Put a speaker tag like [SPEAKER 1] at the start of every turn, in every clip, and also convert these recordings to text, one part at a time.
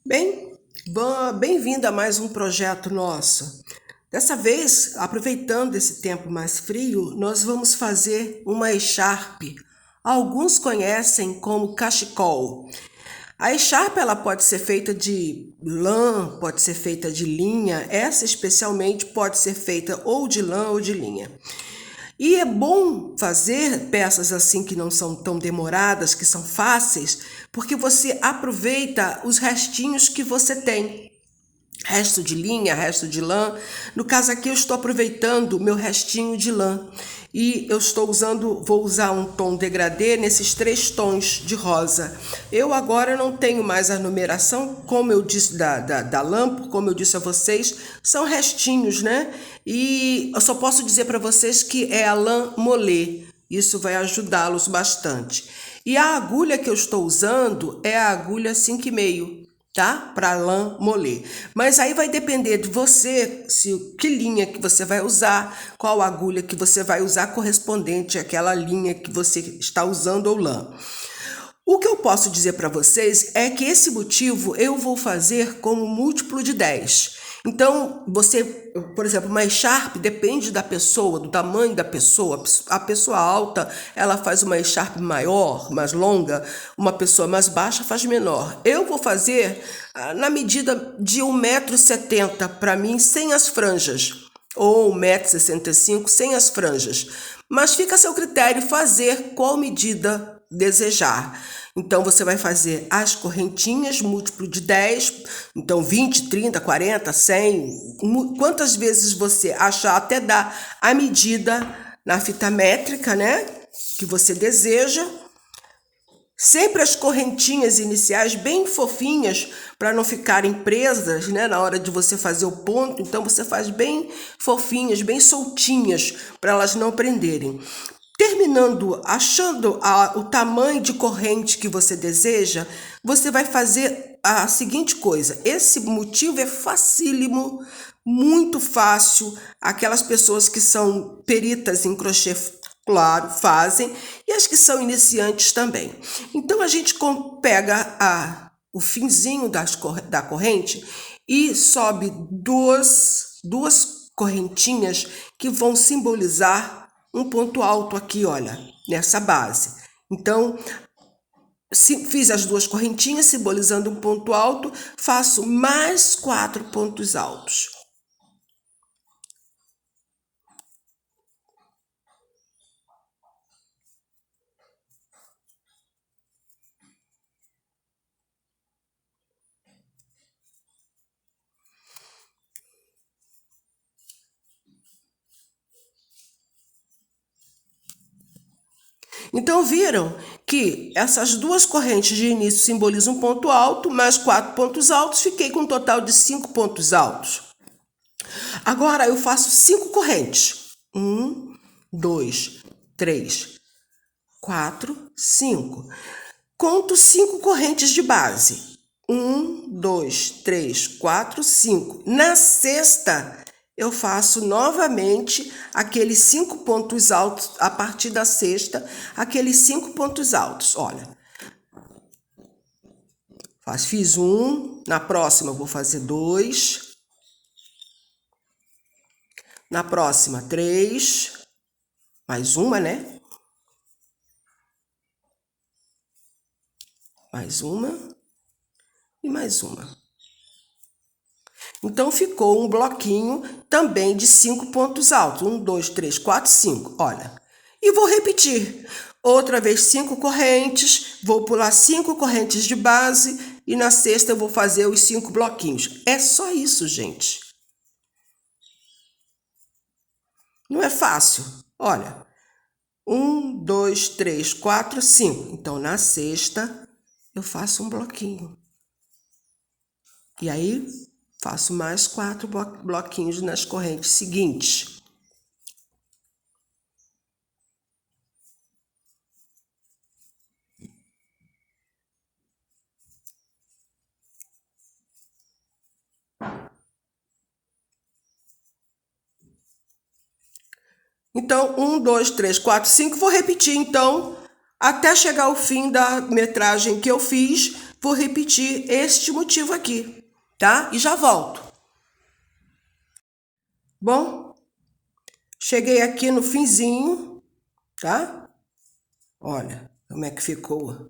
[SPEAKER 1] Bem, bem-vindo a mais um projeto nosso. Dessa vez, aproveitando esse tempo mais frio, nós vamos fazer uma echarpe. Alguns conhecem como cachecol. A echarpe ela pode ser feita de lã, pode ser feita de linha. Essa especialmente pode ser feita ou de lã ou de linha. E é bom fazer peças assim que não são tão demoradas, que são fáceis, porque você aproveita os restinhos que você tem. Resto de linha, resto de lã. No caso aqui eu estou aproveitando o meu restinho de lã. E eu vou usar um tom degradê nesses 3 tons de rosa. Eu agora não tenho mais a numeração, como eu disse, da lã, como eu disse a vocês, são restinhos, né? E eu só posso dizer para vocês que é a lã molê. Isso vai ajudá-los bastante. E a agulha que eu estou usando é a agulha 5,5, tá? Para lã molê. Mas aí vai depender de você, que linha que você vai usar, qual agulha que você vai usar correspondente àquela linha que você está usando ou lã. O que eu posso dizer para vocês é que esse motivo eu vou fazer como múltiplo de 10. Então, você, por exemplo, uma echarpe depende da pessoa, do tamanho da pessoa. A pessoa alta, ela faz uma echarpe maior, mais longa. Uma pessoa mais baixa faz menor. Eu vou fazer na medida de 1,70 m para mim, sem as franjas. Ou 1,65 m sem as franjas. Mas fica a seu critério fazer qual medida desejar. Então, você vai fazer as correntinhas, múltiplo de 10, então 20, 30, 40, 100, quantas vezes você achar, até dar a medida na fita métrica, né, que você deseja. Sempre as correntinhas iniciais bem fofinhas, para não ficarem presas, né, na hora de você fazer o ponto. Então, você faz bem fofinhas, bem soltinhas, para elas não prenderem. Terminando, achando o tamanho de corrente que você deseja, você vai fazer a seguinte coisa. Esse motivo é facílimo, muito fácil. Aquelas pessoas que são peritas em crochê, claro, fazem, e as que são iniciantes também. Então, a gente pega o finzinho da corrente e sobe duas correntinhas que vão simbolizar um ponto alto aqui, olha, nessa base. Então, fiz as 2 correntinhas simbolizando um ponto alto, faço mais 4 pontos altos. Então, viram que essas 2 correntes de início simbolizam um ponto alto, mais 4 pontos altos, fiquei com um total de 5 pontos altos. Agora, eu faço 5 correntes. 1, 2, 3, 4, 5. Conto 5 correntes de base. 1, 2, 3, 4, 5. Na sexta, eu faço novamente aqueles 5 pontos altos, a partir da sexta, aqueles 5 pontos altos. Olha, fiz 1, na próxima eu vou fazer 2, na próxima 3, mais uma, né? Mais uma e mais uma. Então, ficou um bloquinho também de 5 pontos altos. 1, 2, 3, 4, 5. Olha. E vou repetir. Outra vez 5 correntes. Vou pular 5 correntes de base. E na sexta eu vou fazer os 5 bloquinhos. É só isso, gente. Não é fácil. Olha. 1, 2, 3, 4, 5. Então, na sexta, eu faço um bloquinho. E aí, faço mais 4 bloquinhos nas correntes seguintes. Então, 1, 2, 3, 4, 5. Vou repetir, então, até chegar ao fim da metragem que eu fiz. vou repetir este motivo aqui, tá? E já volto. Bom, cheguei aqui no finzinho, tá? Olha como é que ficou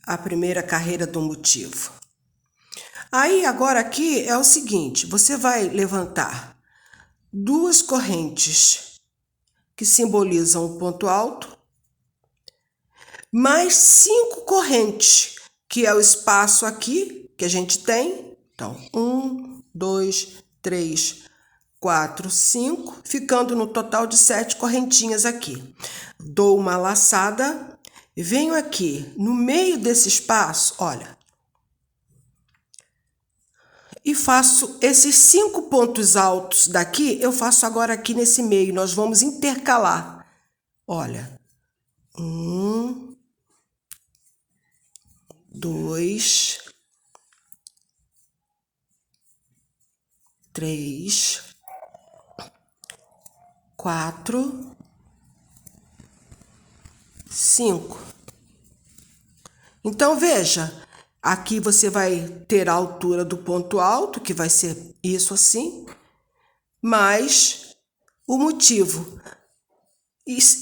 [SPEAKER 1] a primeira carreira do motivo. Aí, agora aqui é o seguinte, você vai levantar duas correntes que simbolizam o ponto alto, mais 5 correntes, que é o espaço aqui que a gente tem. Então, 1, 2, 3, 4, 5, ficando no total de 7 correntinhas aqui. Dou uma laçada, venho aqui no meio desse espaço, olha, e faço esses 5 pontos altos daqui, eu faço agora aqui nesse meio, nós vamos intercalar. Olha, 1, 2, 3, 4, 5. Então, veja, aqui você vai ter a altura do ponto alto, que vai ser isso assim, mais o motivo.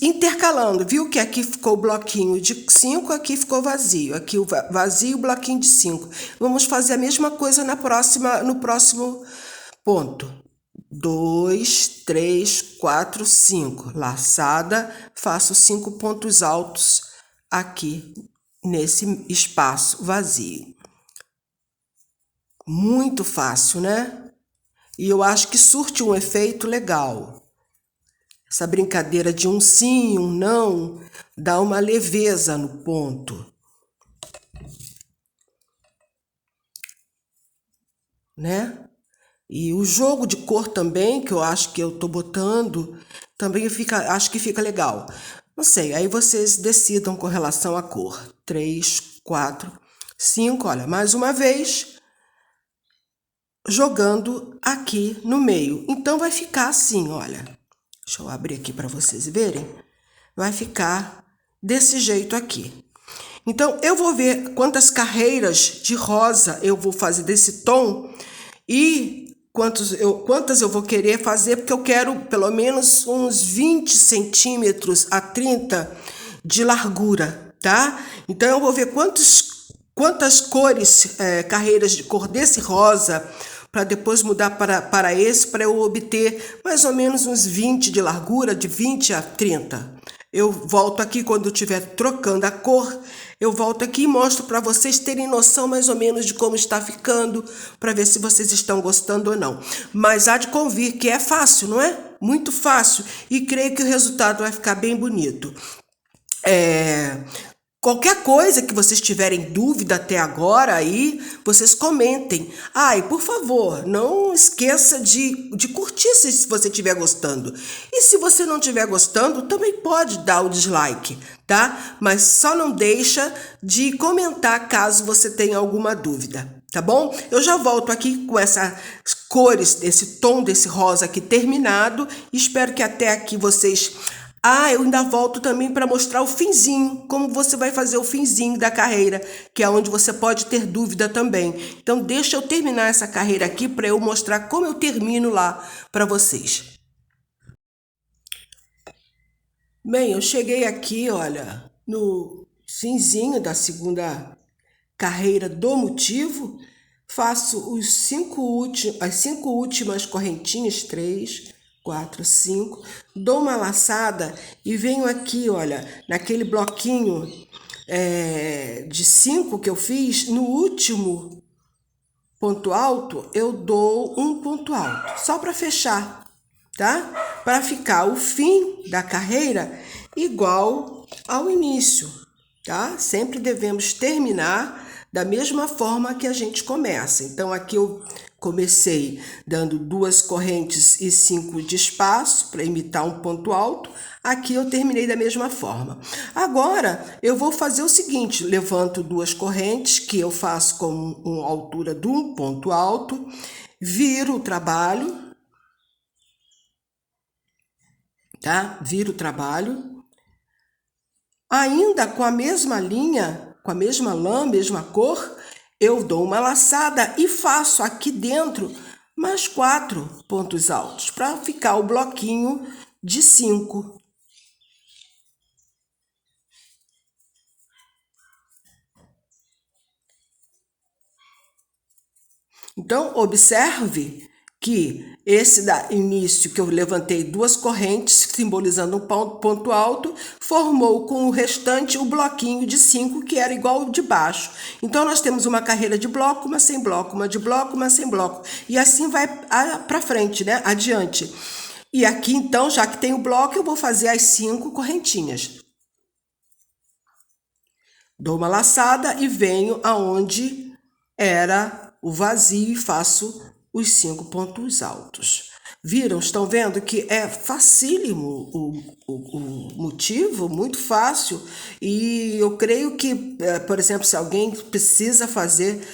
[SPEAKER 1] Intercalando, viu que aqui ficou o bloquinho de 5, aqui ficou vazio, aqui o vazio, o bloquinho de 5. Vamos fazer a mesma coisa no próximo ponto. 2, 3, 4, 5. Laçada, faço 5 pontos altos aqui nesse espaço vazio. Muito fácil, né? E eu acho que surte um efeito legal. Essa brincadeira de um sim, um não, dá uma leveza no ponto. Né? E o jogo de cor também, que eu acho que eu tô botando, também acho que fica legal. Não sei, aí vocês decidam com relação à cor. 3, 4, 5, olha, mais uma vez, jogando aqui no meio. Então, vai ficar assim, olha. Deixa eu abrir aqui para vocês verem. Vai ficar desse jeito aqui. Então, eu vou ver quantas carreiras de rosa eu vou fazer desse tom e quantas eu vou querer fazer, porque eu quero pelo menos uns 20 centímetros a 30 de largura, tá? Então, eu vou ver quantas cores, carreiras de cor desse rosa, para depois mudar para esse, para eu obter mais ou menos uns 20 de largura, de 20 a 30. Eu volto aqui quando eu estiver trocando a cor, eu volto aqui e mostro para vocês terem noção mais ou menos de como está ficando, para ver se vocês estão gostando ou não. Mas há de convir que é fácil, não é? Muito fácil, e creio que o resultado vai ficar bem bonito. Qualquer coisa que vocês tiverem dúvida até agora aí, vocês comentem. E por favor, não esqueça de curtir se você estiver gostando. E se você não estiver gostando, também pode dar o dislike, tá? Mas só não deixa de comentar caso você tenha alguma dúvida, tá bom? Eu já volto aqui com essas cores, esse tom desse rosa aqui terminado. Espero que até aqui vocês... eu ainda volto também para mostrar o finzinho, como você vai fazer o finzinho da carreira, que é onde você pode ter dúvida também. Então, deixa eu terminar essa carreira aqui para eu mostrar como eu termino lá para vocês. Bem, eu cheguei aqui, olha, no finzinho da segunda carreira do motivo, faço as 5 últimas correntinhas, 3, 4, 5, dou uma laçada e venho aqui, olha, naquele bloquinho de 5 que eu fiz, no último ponto alto, eu dou um ponto alto, só para fechar, tá? Para ficar o fim da carreira igual ao início, tá? Sempre devemos terminar da mesma forma que a gente começa. Então, aqui eu comecei dando 2 correntes e 5 de espaço para imitar um ponto alto. Aqui eu terminei da mesma forma. Agora, eu vou fazer o seguinte, levanto 2 correntes, que eu faço com uma altura de um ponto alto, viro o trabalho, tá? Viro o trabalho. Ainda com a mesma linha, com a mesma lã, mesma cor, eu dou uma laçada e faço aqui dentro mais 4 pontos altos, para ficar o bloquinho de 5. Então, observe que esse início que eu levantei 2 correntes, simbolizando um ponto alto, formou com o restante o bloquinho de 5, que era igual ao de baixo. Então, nós temos uma carreira de bloco, uma sem bloco, uma de bloco, uma sem bloco. E assim vai para frente, né? Adiante. E aqui, então, já que tem o bloco, eu vou fazer as 5 correntinhas. Dou uma laçada e venho aonde era o vazio e faço os 5 pontos altos. Viram? Estão vendo que é facílimo o motivo, muito fácil. E eu creio que, por exemplo, se alguém precisa fazer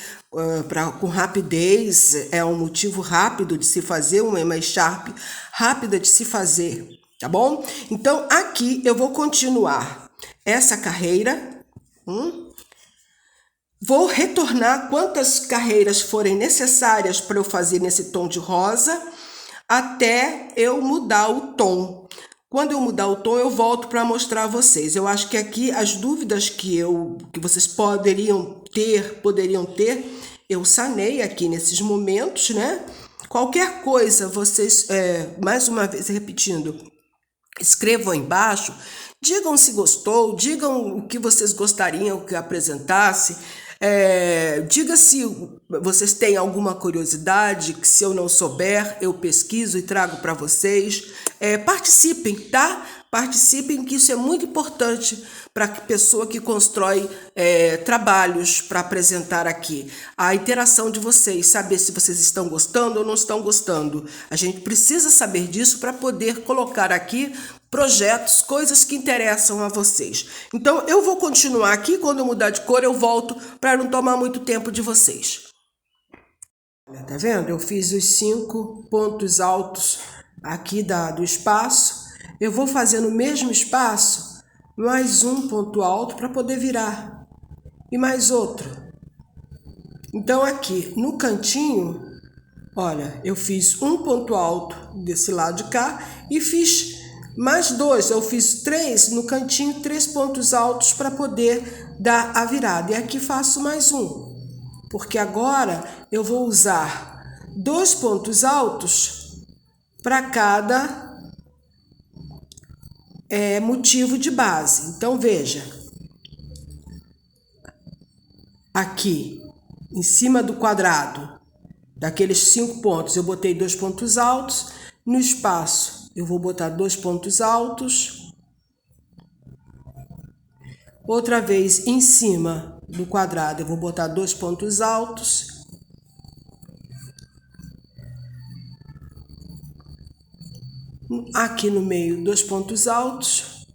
[SPEAKER 1] com rapidez, é um motivo rápido de se fazer, uma echarpe rápida de se fazer, tá bom? Então, aqui eu vou continuar essa carreira. Vou retornar quantas carreiras forem necessárias para eu fazer nesse tom de rosa, até eu mudar o tom. Quando eu mudar o tom, eu volto para mostrar a vocês. Eu acho que aqui as dúvidas que vocês poderiam ter, eu sanei aqui nesses momentos, né? Qualquer coisa, vocês, mais uma vez repetindo, escrevam embaixo, digam se gostou, digam o que vocês gostariam que eu apresentasse, diga se vocês têm alguma curiosidade, que se eu não souber, eu pesquiso e trago para vocês. Participem, tá? Participem, que isso é muito importante para a pessoa que constrói trabalhos para apresentar aqui. A interação de vocês, saber se vocês estão gostando ou não estão gostando. A gente precisa saber disso para poder colocar aqui projetos, coisas que interessam a vocês. Então, eu vou continuar aqui. Quando eu mudar de cor, eu volto para não tomar muito tempo de vocês. Tá vendo? Eu fiz os 5 pontos altos aqui do espaço. Eu vou fazer no mesmo espaço mais um ponto alto para poder virar. E mais outro. Então, aqui no cantinho, olha, eu fiz um ponto alto desse lado de cá e fiz mais 2. Eu fiz 3 no cantinho, 3 pontos altos para poder dar a virada. E aqui faço mais um, porque agora eu vou usar 2 pontos altos para cada motivo de base. Então, veja, aqui em cima do quadrado, daqueles 5 pontos, eu botei 2 pontos altos. No espaço, eu vou botar 2 pontos altos. Outra vez, em cima do quadrado, eu vou botar 2 pontos altos. Aqui no meio, 2 pontos altos.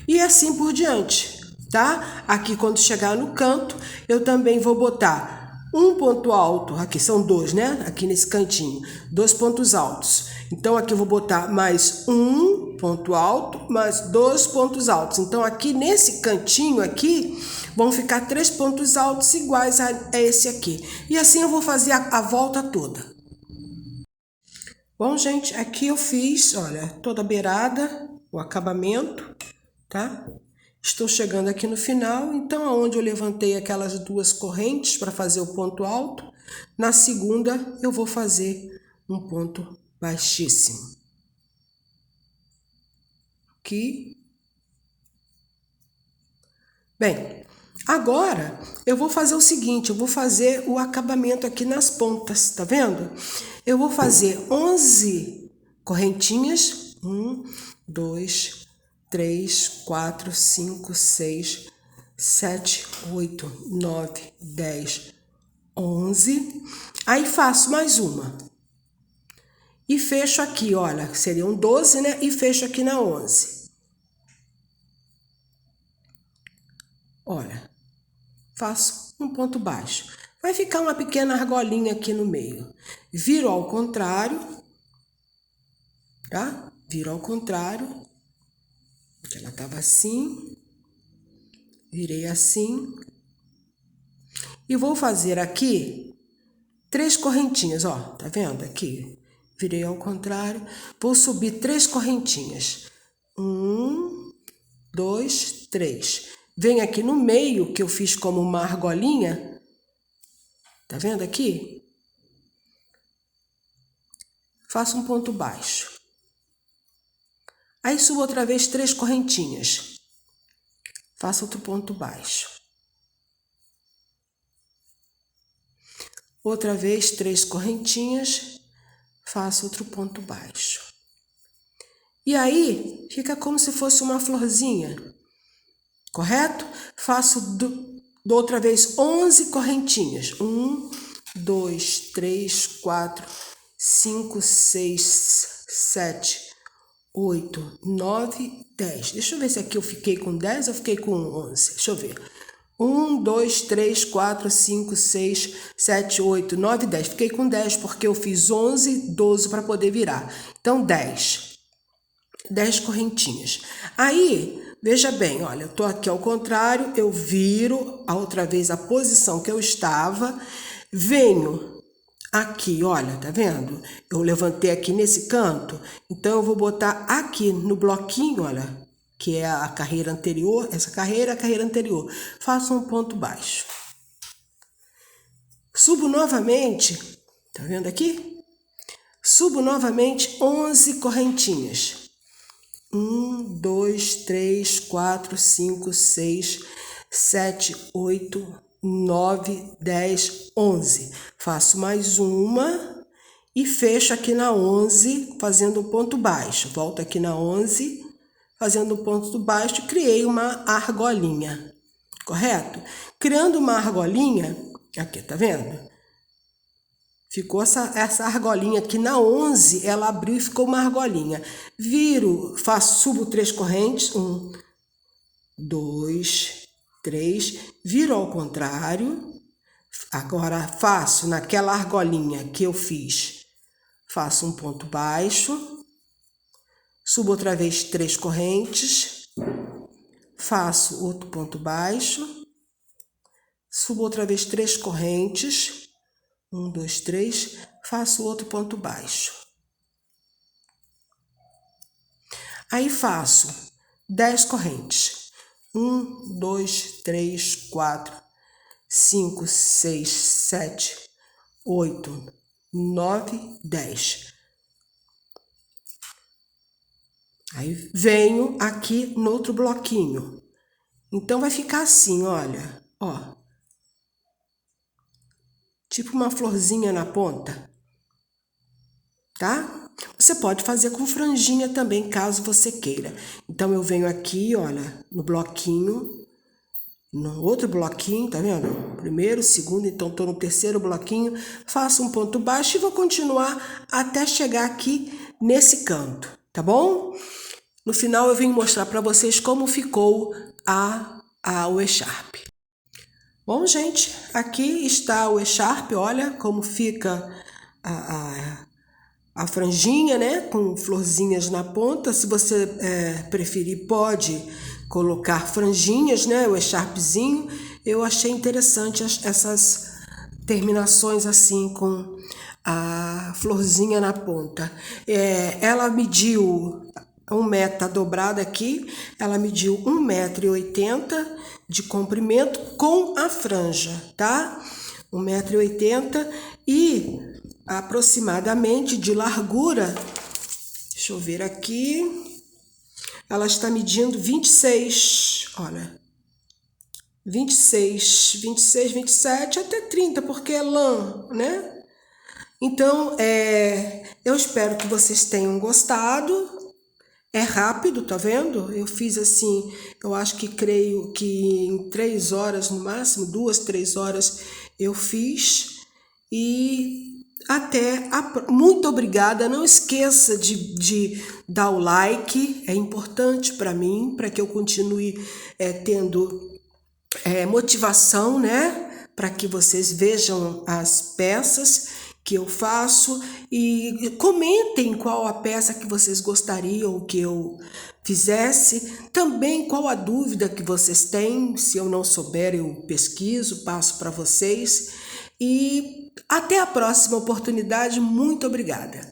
[SPEAKER 1] E assim por diante, tá? Aqui, quando chegar no canto, eu também vou botar um ponto alto. Aqui são 2, né? Aqui nesse cantinho, 2 pontos altos. Então, aqui eu vou botar mais um ponto alto, mais 2 pontos altos. Então, aqui nesse cantinho aqui, vão ficar 3 pontos altos iguais a esse aqui. E assim eu vou fazer a volta toda. Bom, gente, aqui eu fiz, olha, toda a beirada, o acabamento, tá? Estou chegando aqui no final, então aonde eu levantei aquelas 2 correntes para fazer o ponto alto, na segunda eu vou fazer um ponto baixíssimo. Aqui. Bem, agora eu vou fazer o seguinte, eu vou fazer o acabamento aqui nas pontas, tá vendo? Eu vou fazer 11 correntinhas, 1, 2, 3, 4, 5, 6, 7, 8, 9, 10, 11. Aí faço mais uma. E fecho aqui, olha, seriam 12, né? E fecho aqui na 11. Olha, faço um ponto baixo. Vai ficar uma pequena argolinha aqui no meio. Viro ao contrário, tá? Viro ao contrário. Ela tava assim. Virei assim. E vou fazer aqui 3 correntinhas, ó, tá vendo aqui? Virei ao contrário. Vou subir 3 correntinhas. 1, 2, 3. Venho aqui no meio, que eu fiz como uma argolinha. Tá vendo aqui? Faço um ponto baixo. Aí subo outra vez 3 correntinhas. Faço outro ponto baixo. Outra vez 3 correntinhas. Faço outro ponto baixo. E aí, fica como se fosse uma florzinha. Correto? Faço outra vez 11 correntinhas. 1, 2, 3, 4, 5, 6, 7, 8, 9, 10. Deixa eu ver se aqui eu fiquei com 10 ou fiquei com 11. Deixa eu ver. 1, 2, 3, 4, 5, 6, 7, 8, 9, 10. Fiquei com 10 porque eu fiz 11, 12 para poder virar. Então, 10. 10 correntinhas. Aí, veja bem, olha, eu tô aqui ao contrário, eu viro a outra vez a posição que eu estava, venho aqui, olha, tá vendo? Eu levantei aqui nesse canto, então eu vou botar aqui no bloquinho, olha, que é a carreira anterior, essa carreira é a carreira anterior. Faço um ponto baixo. Subo novamente, tá vendo aqui? Subo novamente 11 correntinhas. 1, 2, 3, 4, 5, 6, 7, 8, 9, 10, 11. Faço mais uma e fecho aqui na 11, fazendo um ponto baixo. Volto aqui na 11, fazendo um ponto baixo, criei uma argolinha, correto? Criando uma argolinha, aqui, tá vendo? Ficou essa argolinha aqui na 11, ela abriu e ficou uma argolinha. Viro, subo 3 correntes, 1, 2, 3, viro ao contrário. Agora faço naquela argolinha que eu fiz, faço um ponto baixo, subo outra vez 3 correntes, faço outro ponto baixo, subo outra vez 3 correntes, 1, 2, 3, faço outro ponto baixo. Aí faço 10 correntes. 1, 2, 3, 4, 5, 6, 7, 8, 9, 10. Aí venho aqui no outro bloquinho. Então vai ficar assim, olha, ó. Tipo uma florzinha na ponta, tá? Você pode fazer com franjinha também, caso você queira. Então, eu venho aqui, olha, no bloquinho, no outro bloquinho, tá vendo? Primeiro, segundo, então tô no terceiro bloquinho, faço um ponto baixo e vou continuar até chegar aqui nesse canto, tá bom? No final, eu venho mostrar para vocês como ficou o echarpe. Bom, gente, aqui está o echarpe, olha como fica a franjinha, né, com florzinhas na ponta. Se você preferir, pode colocar franjinhas, né, o echarpezinho. Eu achei interessante essas terminações assim, com a florzinha na ponta. Ela mediu 1 metro, tá dobrada aqui, ela mediu 1,80 m de comprimento com a franja, tá? 1,80 m e aproximadamente de largura, deixa eu ver aqui, ela está medindo 26, olha, 26, 27, até 30, porque é lã, né? Então, eu espero que vocês tenham gostado. É rápido, tá vendo? Eu fiz assim, eu acho que creio que em 3 horas no máximo, 2, 3 horas eu fiz. E muito obrigada. Não esqueça de dar o like, é importante para mim, para que eu continue tendo motivação, né? Para que vocês vejam as peças que eu faço e comentem qual a peça que vocês gostariam que eu fizesse. Também qual a dúvida que vocês têm, se eu não souber eu pesquiso, passo para vocês. E até a próxima oportunidade, muito obrigada.